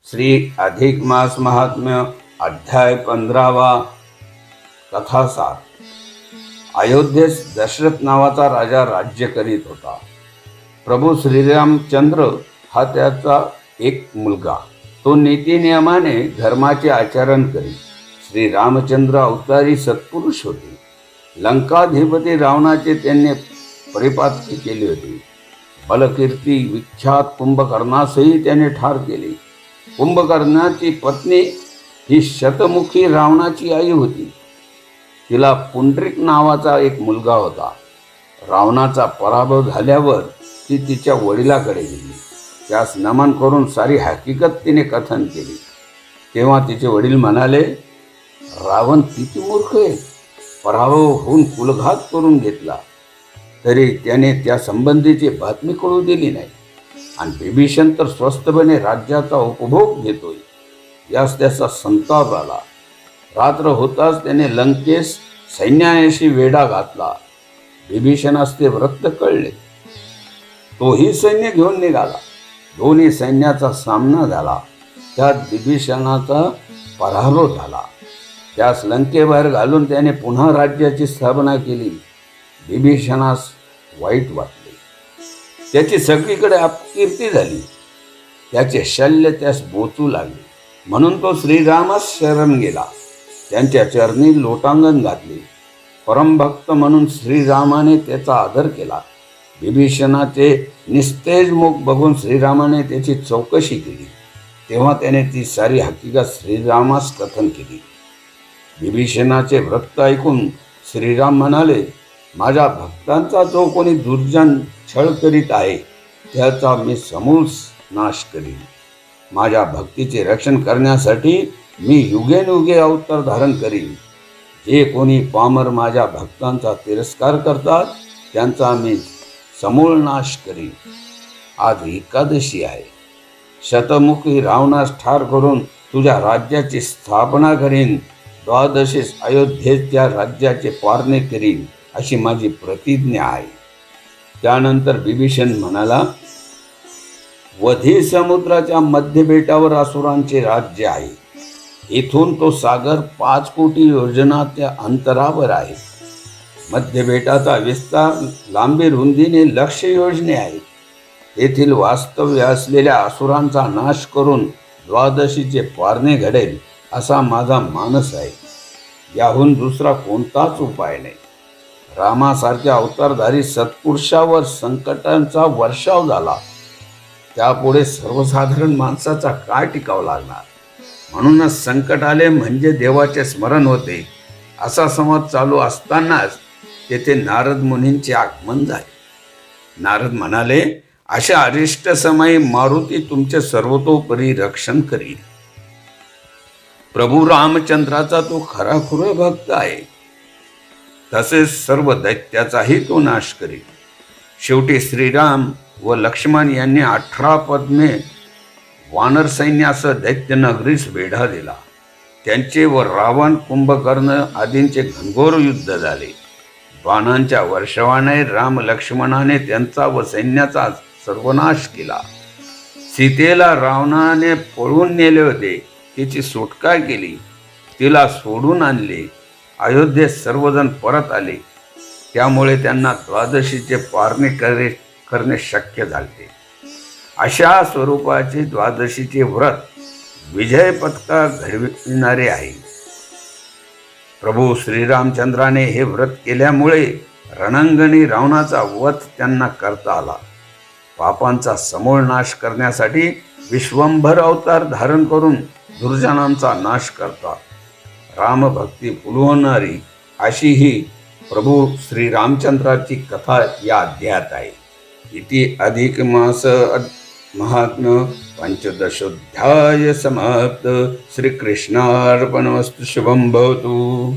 श्री अधिक मास महात्म्य अध्याय 15वा कथासार। अयोध्येस दशरथ नावाचा राजा राज्य करीत होता। प्रभू श्रीरामचंद्र हा त्याचा एक मुलगा। तो नीतिनियमाने धर्माचे आचरण करी। श्री रामचंद्र अवतारी सत्पुरुष होते। लंकाधिपती रावणाचे त्यांनी परिपाती केले होते। बलकीर्ती विख्यात कुंभकर्णासही त्याने ठार केले। कुंभकर्णाची पत्नी ही शतमुखी रावणाची आई होती। तिला पुंडरीक नावाचा एक मुलगा होता। रावणाचा पराभव झाल्यावर ती तिच्या वडिलाकडे गेली। त्यास नमन करून सारी हकीकत तिने कथन केली। तेव्हा तिचे वडील म्हणाले, रावण किती मूर्ख आहे, पराभव होऊन कुलघात करून घेतला तरी त्याने त्या संबंधीची बातमी कळू दिली नाही, आणि बिभीषण तर स्वस्थपणे राज्याचा उपभोग घेतोय। यास त्याचा संताप आला। रात्र होताच त्याने लंकेस सैन्याशी वेढा घातला। बिभीषणास ते वृत्त कळले। तोही सैन्य घेऊन निघाला। दोन्ही सैन्याचा सामना झाला। त्यात बिभीषणाचा पराभव झाला। त्यास लंकेबाहेर घालून त्याने पुन्हा राज्याची स्थापना केली। बिभीषणास वाईट वाटले। त्याची सगळीकडे अपकीर्ती झाली। त्याचे शल्य त्यास बोचू लागले। म्हणून तो श्रीरामास शरण गेला। त्यांच्या चरणी लोटांगण घातले। परमभक्त म्हणून श्रीरामाने त्याचा आदर केला। बिभीषणाचे निस्तेज मुख बघून श्रीरामाने त्याची चौकशी केली। तेव्हा त्याने ती सारी हकीकत श्रीरामास कथन केली। बिभीषणाचे वृत्त ऐकून श्रीराम म्हणाले, माझ्या भक्तांचा जो कोणी दुर्जन छळ करीत आहे त्याचा मी समूळ नाश करीन। माझ्या भक्तीचे रक्षण करण्यासाठी मी युगेनुगे अवतार धारण करीन। जे कोणी पामर माझ्या भक्तांचा तिरस्कार करतात त्यांचा मी समूळ नाश करीन। आज एकादशी आहे। शतमुखी रावणास ठार करून तुझ्या राज्याची स्थापना करीन। द्वादशीस अयोध्येच्या राज्याचे पारणे करीन अशी माझी प्रतिज्ञा आहे। त्यानंतर बिभीषण म्हणाला, वधी समुद्राच्या मध्य बेटावर असुरांचे राज्य आहे। इथून तो सागर 5 कोटी योजनाच्या अंतरावर आहे। मध्य बेटाचा विस्तार लांबी रुंदीने लक्ष योजने आहे। येथील वास्तव्य असलेल्या असुरांचा नाश करून द्वादशीचे पारणे घडेल असा माझा मानस आहे। याहून दुसरा कोणताच उपाय नाही। रामासारख्या अवतारधारी सत्पुरुषावर संकटांचा वर्षाव झाला, त्यापुढे सर्वसाधारण माणसाचा काय टिकाव लागणार। म्हणूनच संकट आले म्हणजे देवाचे स्मरण होते असा संवाद चालू असतानाच तेथे नारद मुनींचे आगमन झाले। नारद म्हणाले, अशा अरिष्ट समयी मारुती तुमचे सर्वतोपरी रक्षण करील। प्रभू रामचंद्राचा तो खराखुरा भक्त आहे। तसेच सर्व दैत्याचाही तो नाश करील। शेवटी श्रीराम व लक्ष्मण यांनी 18 पद्मे वानर सैन्यासह दैत्य नगरीस वेढा दिला। त्यांचे व रावण कुंभकर्ण आदींचे घनघोर युद्ध झाले। बाणांच्या वर्षावाने राम लक्ष्मणाने त्यांचा व सैन्याचा सर्वनाश केला। सीतेला रावणाने पळवून नेले होते, तिची सुटका केली, तिला सोडून आणले। अयोध्येत सर्वजण परत आले, त्यामुळे त्यांना द्वादशीचे पारणे करणे शक्य झाले। अशा स्वरूपाचे द्वादशीचे व्रत विजय पताका घडविणारे आहे। प्रभू श्रीरामचंद्राने हे व्रत केल्यामुळे रणांगणी रावणाचा वध त्यांना करता आला। पापांचा समूळ नाश करण्यासाठी विश्वंभर अवतार धारण करून दुर्जनांचा नाश करतात। रामभक्ती फुलवणारी अशी ही प्रभू श्री रामचंद्राची कथा या अध्यायात आहे। इति अधिक मास महात्म्य पंचदशोध्याय समाप्त। श्रीकृष्णार्पणमस्तु। शुभं भवतु।